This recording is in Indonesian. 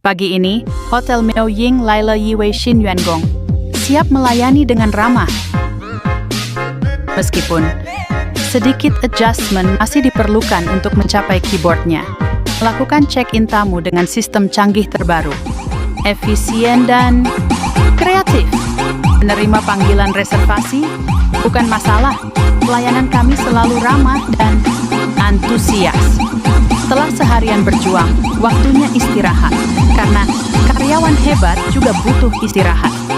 Pagi ini, Hotel Miaoying Laila Yiwei Xin Yuangong siap melayani dengan ramah. Meskipun sedikit adjustment masih diperlukan untuk mencapai keyboardnya. Lakukan check-in tamu dengan sistem canggih terbaru, efisien dan kreatif. Menerima panggilan reservasi bukan masalah. Pelayanan kami selalu ramah dan antusias. Setelah seharian berjuang, waktunya istirahat. Karena karyawan hebat juga butuh istirahat.